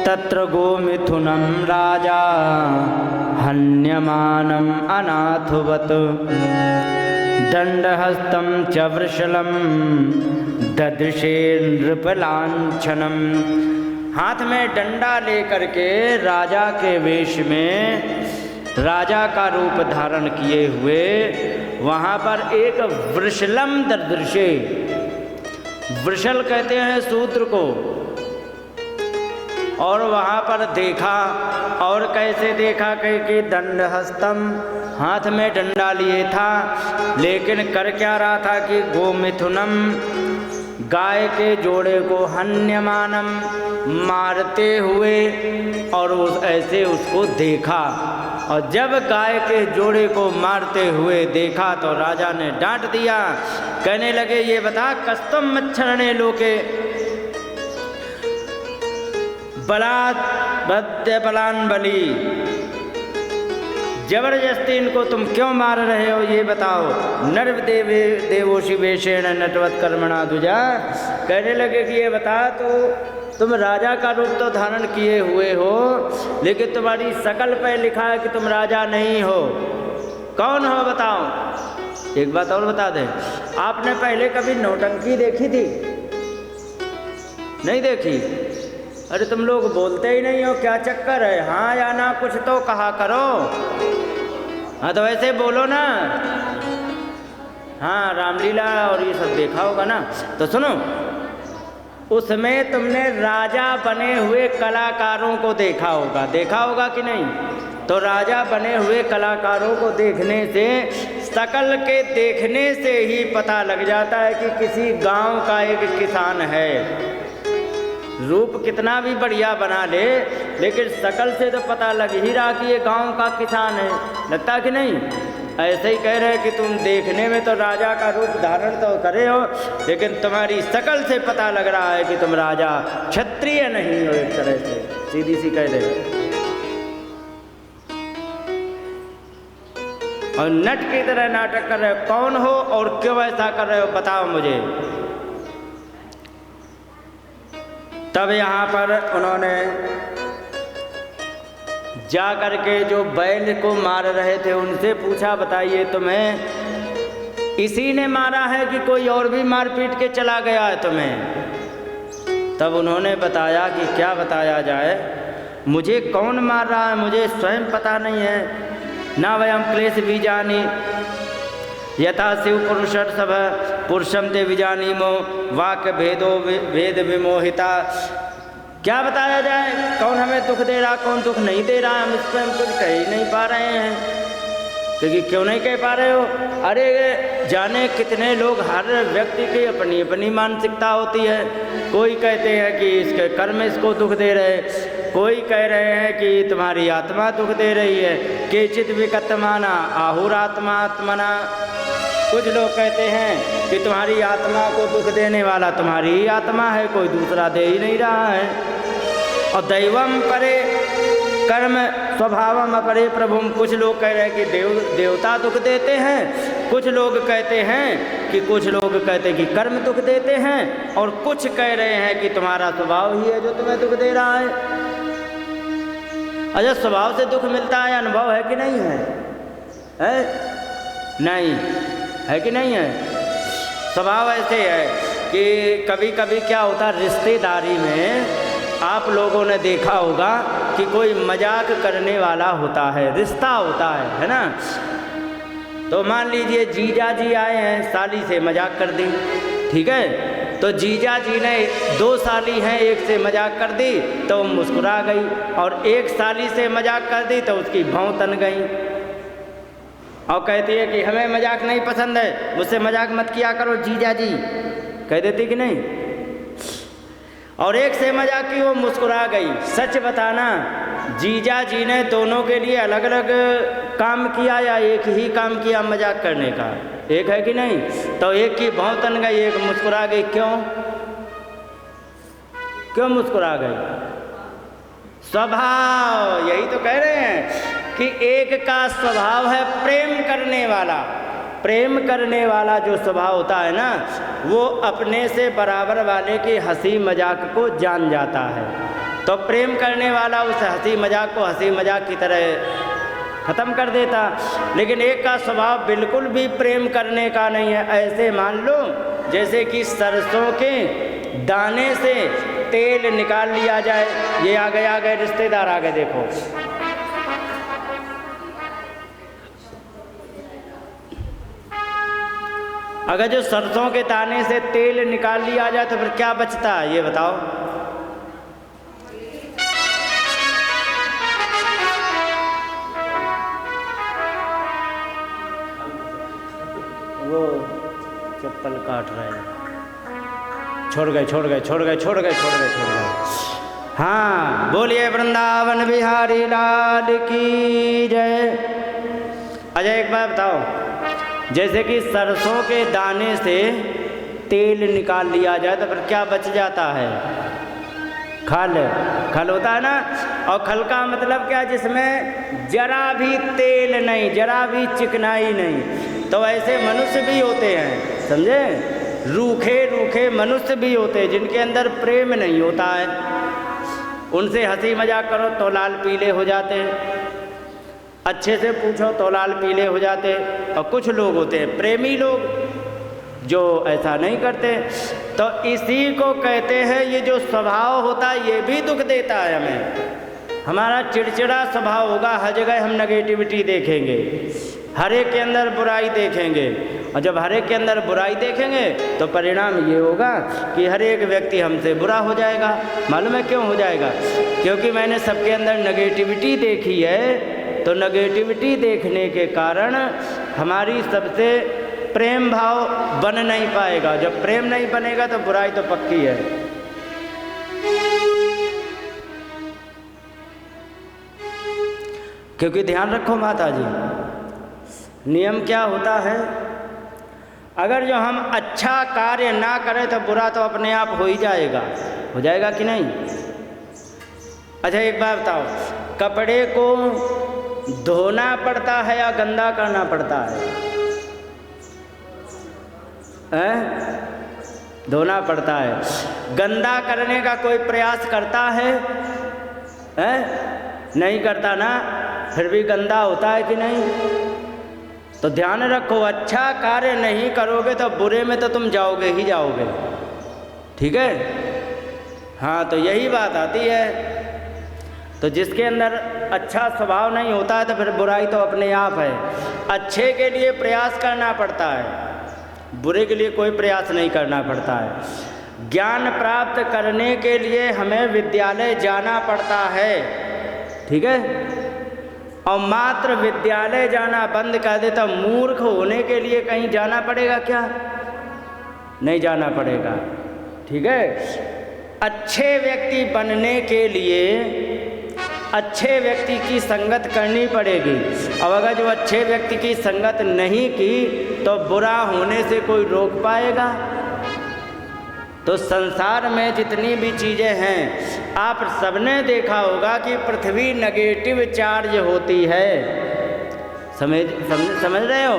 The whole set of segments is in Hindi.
तत्र गोमिथुनं राजा हन्यमानम् अनाथवत् दंडहस्तं च वृषलं ददृशे नृपलांछनम्। हाथ में डंडा लेकर के राजा के वेश में राजा का रूप धारण किए हुए वहाँ पर एक वृषलम ददृशे, वृषल कहते हैं सूत्र को, और वहाँ पर देखा। और कैसे देखा कि दंडहस्तम, हाथ में डंडा लिए था, लेकिन कर क्या रहा था कि गोमिथुनम, गाय के जोड़े को हन्यमानम, मारते हुए, और ऐसे उसको देखा। और जब गाय के जोड़े को मारते हुए देखा तो राजा ने डांट दिया, कहने लगे ये बता कस्तम मच्छरणे लोके बलात् बद्य बलान बली, जबरदस्ती इनको तुम क्यों मार रहे हो ये बताओ। नर्व देवे देवोषि वेशेण नटवत कर्मणा दुजा, कहने लगे कि ये बता तो तुम राजा का रूप तो धारण किए हुए हो, लेकिन तुम्हारी शकल पे लिखा है कि तुम राजा नहीं हो। कौन हो बताओ। एक बात और बता दें, आपने पहले कभी नौटंकी देखी थी? नहीं देखी? अरे तुम लोग बोलते ही नहीं हो, क्या चक्कर है? हाँ या ना कुछ तो कहा करो। हाँ तो ऐसे बोलो ना। हाँ रामलीला और ये सब देखा होगा ना। तो सुनो, उसमें तुमने राजा बने हुए कलाकारों को देखा होगा, देखा होगा कि नहीं? तो राजा बने हुए कलाकारों को देखने से, शकल के देखने से ही पता लग जाता है कि किसी गांव का एक किसान है। रूप कितना भी बढ़िया बना ले, लेकिन शकल से तो पता लग ही रहा कि ये गांव का किसान है। लगता कि नहीं? ऐसे ही कह रहे हैं कि तुम देखने में तो राजा का रूप धारण तो करे हो, लेकिन तुम्हारी शकल से पता लग रहा है कि तुम राजा क्षत्रिय नहीं हो। एक तरह से सीधी सी कह रहे हो। और नट की तरह नाटक कर रहे हो। कौन हो और क्यों ऐसा कर रहे हो बताओ मुझे। तब यहाँ पर उन्होंने जा कर के जो बैल को मार रहे थे उनसे पूछा, बताइए तुम्हें इसी ने मारा है कि कोई और भी मार पीट के चला गया है तुम्हें? तब उन्होंने बताया कि क्या बताया जाए, मुझे कौन मार रहा है मुझे स्वयं पता नहीं है। ना वयम क्लेश बीजानी यथा शिव पुरुषर सब पुरुषम ते विजानीमो वाक्य भेदो भेद विमोहिता। क्या बताया जाए, कौन हमें दुख दे रहा कौन दुख नहीं दे रहा, हम इस पर हम कुछ कह ही नहीं पा रहे हैं। क्योंकि क्यों नहीं कह पा रहे हो? अरे जाने कितने लोग, हर व्यक्ति की अपनी अपनी मानसिकता होती है। कोई कहते हैं कि इसके कर्म इसको दुख दे रहे, कोई कह रहे हैं कि तुम्हारी आत्मा दुख दे रही है। केचित विकतमाना आहुरात्मा आत्मना, कुछ लोग कहते हैं कि तुम्हारी आत्मा को दुख देने वाला तुम्हारी ही आत्मा है, कोई दूसरा दे ही नहीं रहा है। और दैवम परे कर्म स्वभावम अपरे प्रभुम, कुछ लोग कह रहे हैं कि देवता दुख देते हैं, कुछ लोग कहते हैं कि कि कर्म दुख देते हैं, और कुछ कह रहे हैं कि तुम्हारा स्वभाव ही है जो तुम्हें दुख दे रहा है। अच्छा, स्वभाव से दुख मिलता है, अनुभव है कि नहीं है? नहीं है कि नहीं है? स्वभाव ऐसे है कि कभी कभी क्या होता है, रिश्तेदारी में आप लोगों ने देखा होगा कि कोई मजाक करने वाला होता है, रिश्ता होता है ना। तो मान लीजिए जीजा जी आए हैं, साली से मजाक कर दी, ठीक है। तो जीजा जी ने 2 साली हैं, एक से मजाक कर दी तो मुस्कुरा गई, और एक साली से मजाक कर दी तो उसकी भौं तन गई, और कहती है कि हमें मजाक नहीं पसंद है, मुझसे मजाक मत किया करो जीजा जी, कह देती कि नहीं। और एक से मजाक की, वो मुस्कुरा गई। सच बताना, जीजा जी ने दोनों के लिए अलग अलग काम किया या एक ही काम किया मजाक करने का? एक है कि नहीं? तो एक की भौं तन गई, एक मुस्कुरा गई। क्यों मुस्कुरा गई? स्वभाव। यही तो कह रहे हैं कि एक का स्वभाव है प्रेम करने वाला। प्रेम करने वाला जो स्वभाव होता है ना, वो अपने से बराबर वाले की हंसी मजाक को जान जाता है। तो प्रेम करने वाला उस हंसी मजाक को हंसी मजाक की तरह ख़त्म कर देता। लेकिन एक का स्वभाव बिल्कुल भी प्रेम करने का नहीं है। ऐसे मान लो जैसे कि सरसों के दाने से तेल निकाल लिया जाए। ये आ गए रिश्तेदार आ गए, देखो। अगर जो सरसों के दाने से तेल निकाल लिया जाए तो फिर क्या बचता है, ये बताओ। वो चप्पल काट रहे हैं। छोड़ गए। हाँ, बोलिए वृंदावन बिहारी लाल की जय। अच्छा एक बात बताओ, जैसे कि सरसों के दाने से तेल निकाल लिया जाए तो फिर क्या बच जाता है? खल होता है ना। और खल का मतलब क्या? जिसमें जरा भी तेल नहीं, जरा भी चिकनाई नहीं। तो ऐसे मनुष्य भी होते हैं, समझे? रूखे मनुष्य भी होते हैं जिनके अंदर प्रेम नहीं होता है। उनसे हंसी मजाक करो तो लाल पीले हो जाते हैं, अच्छे से पूछो तो लाल पीले हो जाते। और कुछ लोग होते हैं प्रेमी लोग जो ऐसा नहीं करते। तो इसी को कहते हैं, ये जो स्वभाव होता है ये भी दुख देता है हमें। हमारा चिड़चिड़ा स्वभाव होगा, हर जगह हम नेगेटिविटी देखेंगे, हर एक के अंदर बुराई देखेंगे। और जब हर एक के अंदर बुराई देखेंगे तो परिणाम ये होगा कि हर एक व्यक्ति हमसे बुरा हो जाएगा। मालूम है क्यों हो जाएगा? क्योंकि मैंने सबके अंदर नेगेटिविटी देखी है। तो नेगेटिविटी देखने के कारण हमारी सबसे प्रेम भाव बन नहीं पाएगा। जब प्रेम नहीं बनेगा तो बुराई तो पक्की है। क्योंकि ध्यान रखो माता जी, नियम क्या होता है, अगर जो हम अच्छा कार्य ना करें तो बुरा तो अपने आप हो ही जाएगा। हो जाएगा कि नहीं? अच्छा एक बात बताओ, कपड़े को धोना पड़ता है या गंदा करना पड़ता है? धोना पड़ता है। गंदा करने का कोई प्रयास करता है? नहीं करता ना, फिर भी गंदा होता है कि नहीं? तो ध्यान रखो, अच्छा कार्य नहीं करोगे तो बुरे में तो तुम जाओगे ही जाओगे। ठीक है? हाँ, तो यही बात आती है। तो जिसके अंदर अच्छा स्वभाव नहीं होता है तो फिर बुराई तो अपने आप है। अच्छे के लिए प्रयास करना पड़ता है, बुरे के लिए कोई प्रयास नहीं करना पड़ता है। ज्ञान प्राप्त करने के लिए हमें विद्यालय जाना पड़ता है। ठीक है? और मात्र विद्यालय जाना बंद कर दे तो मूर्ख होने के लिए कहीं जाना पड़ेगा क्या? नहीं जाना पड़ेगा। ठीक है? अच्छे व्यक्ति बनने के लिए अच्छे व्यक्ति की संगत करनी पड़ेगी। अब अगर जो अच्छे व्यक्ति की संगत नहीं की तो बुरा होने से कोई रोक पाएगा? तो संसार में जितनी भी चीज़ें हैं, आप सबने देखा होगा कि पृथ्वी नेगेटिव चार्ज होती है। समझ रहे हो?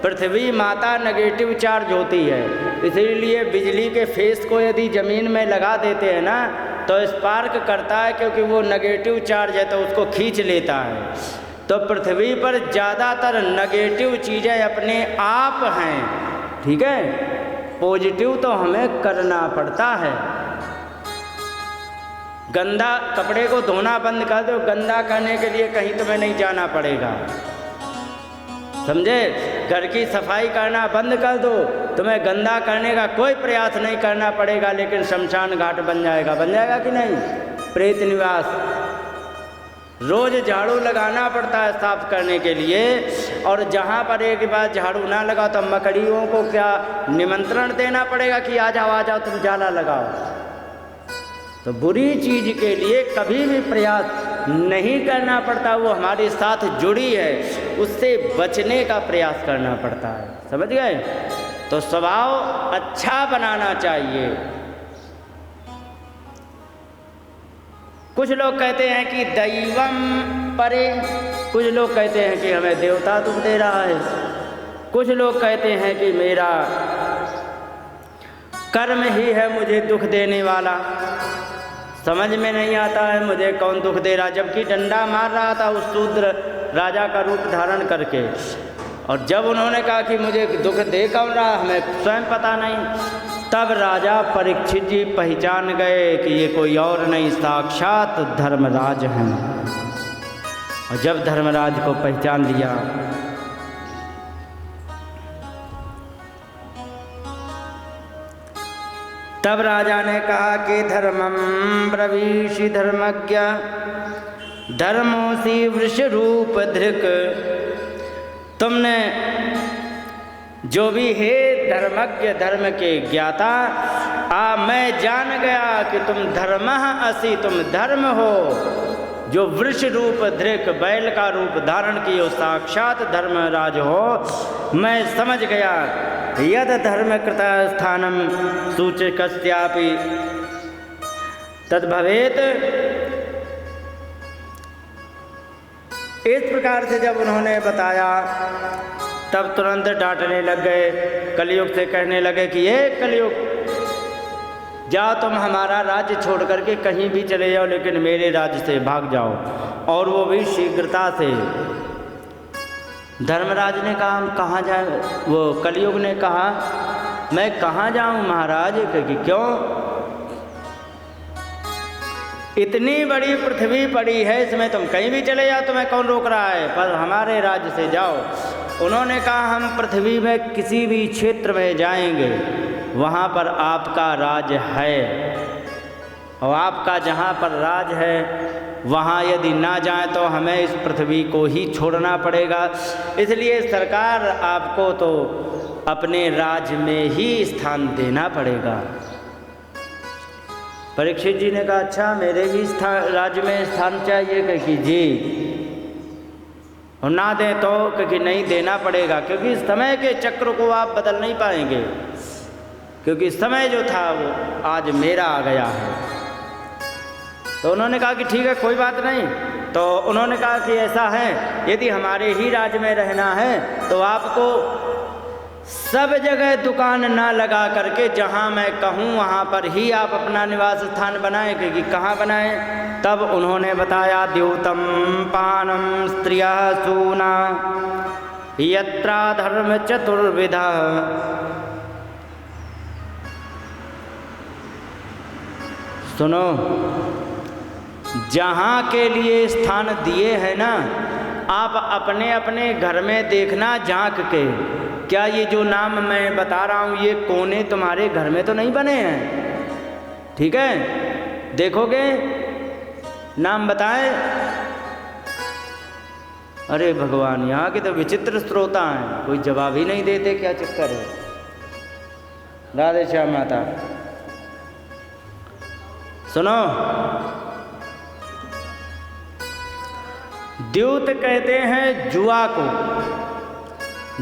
पृथ्वी माता नेगेटिव चार्ज होती है। इसीलिए बिजली के फेस को यदि ज़मीन में लगा देते हैं ना तो स्पार्क करता है, क्योंकि वो नेगेटिव चार्ज है तो उसको खींच लेता है। तो पृथ्वी पर ज़्यादातर नेगेटिव चीज़ें अपने आप हैं। ठीक है? पॉजिटिव तो हमें करना पड़ता है। गंदा कपड़े को धोना बंद कर दो, गंदा करने के लिए कहीं तुम्हें नहीं जाना पड़ेगा। समझे? घर की सफाई करना बंद कर दो, तुम्हें गंदा करने का कोई प्रयास नहीं करना पड़ेगा, लेकिन शमशान घाट बन जाएगा कि नहीं? प्रेत निवास। रोज झाड़ू लगाना पड़ता है साफ करने के लिए। और जहाँ पर एक बार झाड़ू ना लगाओ तो मकड़ियों को क्या निमंत्रण देना पड़ेगा कि आ जाओ तुम जाला लगाओ? तो बुरी चीज़ के लिए कभी भी प्रयास नहीं करना पड़ता, वो हमारे साथ जुड़ी है, उससे बचने का प्रयास करना पड़ता है। समझ गए? तो स्वभाव अच्छा बनाना चाहिए। कुछ लोग कहते हैं कि दैवम परे, कुछ लोग कहते हैं कि हमें देवता दुख दे रहा है, कुछ लोग कहते हैं कि मेरा कर्म ही है मुझे दुख देने वाला। समझ में नहीं आता है मुझे कौन दुख दे रहा, जबकि डंडा मार रहा था उस शूद्र राजा का रूप धारण करके। और जब उन्होंने कहा कि मुझे दुख दे कौन रहा, हमें स्वयं पता नहीं, तब राजा परीक्षित जी पहचान गए कि ये कोई और नहीं, साक्षात धर्मराज हैं। और जब धर्मराज को पहचान लिया, तब राजा ने कहा कि धर्मम ब्रवीषि धर्मज्ञ धर्मोसी वृष रूप धृक। तुमने जो भी है धर्मज्ञ, धर्म के ज्ञाता, मैं जान गया कि तुम धर्मः असि, तुम धर्म हो जो वृष रूप धृक, बैल का रूप धारण किए, साक्षात धर्मराज हो। मैं समझ गया यद धर्म कृत स्थानम सूचकस्यापि तद्भवेत। इस प्रकार से जब उन्होंने बताया, तब तुरंत डांटने लग गए, कलयुग से कहने लगे कि ये कलयुग, जाओ तुम हमारा राज्य छोड़ करके कहीं भी चले जाओ, लेकिन मेरे राज्य से भाग जाओ, और वो भी शीघ्रता से। धर्मराज ने कहा हम कहाँ जाए, वो कलयुग ने कहा मैं कहाँ जाऊँ महाराज, क्योंकि क्यों, इतनी बड़ी पृथ्वी पड़ी है, इसमें तुम कहीं भी चले जाओ, तुम्हें कौन रोक रहा है, पर हमारे राज्य से जाओ। उन्होंने कहा हम पृथ्वी में किसी भी क्षेत्र में जाएंगे, वहाँ पर आपका राज है, और आपका जहाँ पर राज है वहाँ यदि ना जाए तो हमें इस पृथ्वी को ही छोड़ना पड़ेगा। इसलिए सरकार आपको तो अपने राज्य में ही स्थान देना पड़ेगा। परीक्षित जी ने कहा अच्छा मेरे भी राज्य में स्थान चाहिए, क्योंकि जी, और ना दें तो क्योंकि नहीं देना पड़ेगा, क्योंकि समय के चक्र को आप बदल नहीं पाएंगे, क्योंकि समय जो था वो आज मेरा आ गया है। तो उन्होंने कहा कि ठीक है कोई बात नहीं। तो उन्होंने कहा कि ऐसा है, यदि हमारे ही राज्य में रहना है तो आपको सब जगह दुकान ना लगा करके जहाँ मैं कहूँ वहाँ पर ही आप अपना निवास स्थान बनाएं, क्योंकि कहाँ बनाएं। तब उन्होंने बताया द्यूतम पानम स्त्रिया सूना यत्रा धर्म चतुर्विधा। सुनो, जहाँ के लिए स्थान दिए हैं ना, आप अपने अपने घर में देखना झांक के, क्या ये जो नाम मैं बता रहा हूँ ये कोने तुम्हारे घर में तो नहीं बने हैं, ठीक है, देखोगे नाम बताएं। अरे भगवान, यहाँ के तो विचित्र श्रोता हैं, कोई जवाब ही नहीं देते, क्या चक्कर है। राधे श्याम माता। सुनो, द्यूत कहते हैं जुआ को,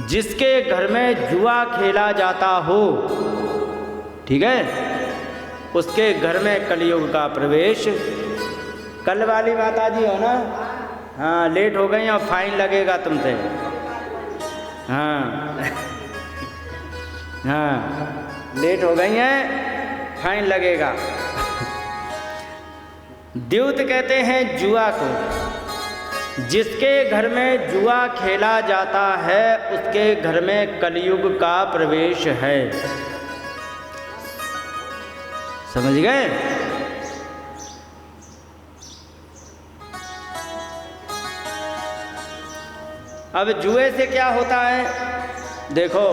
जिसके घर में जुआ खेला जाता हो, ठीक है, उसके घर में कलयुग का प्रवेश। कल वाली माता जी हो ना, हाँ लेट हो गई और फाइन लगेगा तुमसे, हाँ हाँ लेट हो गई हैं, फाइन लगेगा। द्यूत कहते हैं जुआ को, जिसके घर में जुआ खेला जाता है उसके घर में कलयुग का प्रवेश है। समझ गए? अब जुए से क्या होता है देखो,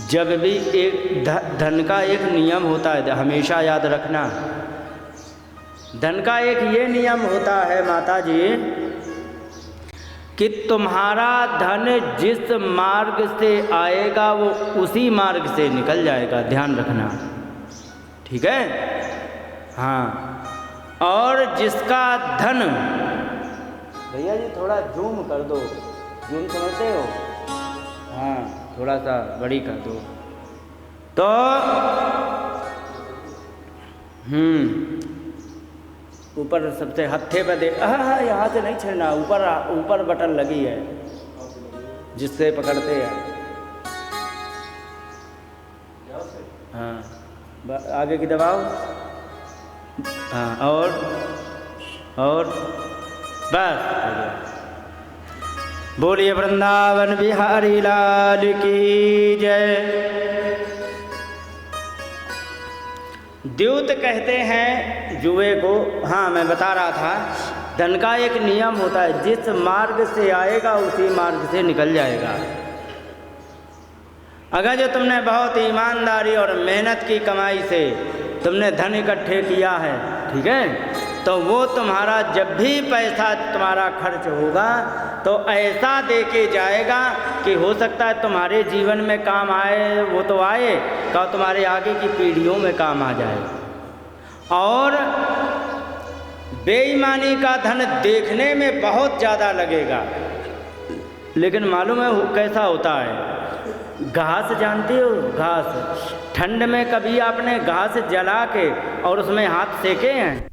जब भी एक धन का एक नियम होता है, हमेशा याद रखना, धन का एक ये नियम होता है माता जी कि तुम्हारा धन जिस मार्ग से आएगा वो उसी मार्ग से निकल जाएगा, ध्यान रखना, ठीक है। हाँ, और जिसका धन, भैया जी थोड़ा जूम कर दो, जूम समझते हो, हाँ थोड़ा सा बड़ी कर दो। तो ऊपर सबसे हत्थे पे दे, हाँ यहाँ से नहीं छेड़ना, ऊपर ऊपर बटन लगी है जिससे पकड़ते हैं, हाँ आगे की दबाओ। हाँ, और बस। बोलिए वृंदावन बिहारी लाल की जय। द्यूत कहते हैं जुए को। हाँ, मैं बता रहा था, धन का एक नियम होता है, जिस मार्ग से आएगा उसी मार्ग से निकल जाएगा। अगर जो तुमने बहुत ईमानदारी और मेहनत की कमाई से तुमने धन इकट्ठे किया है, ठीक है, तो वो तुम्हारा जब भी पैसा तुम्हारा खर्च होगा तो ऐसा दे के जाएगा कि हो सकता है तुम्हारे जीवन में काम आए, वो तो आए का तुम्हारे आगे की पीढ़ियों में काम आ जाए। और बेईमानी का धन देखने में बहुत ज़्यादा लगेगा, लेकिन मालूम है कैसा होता है? घास जानती हो? घास ठंड में कभी आपने घास जला के और उसमें हाथ सेके हैं?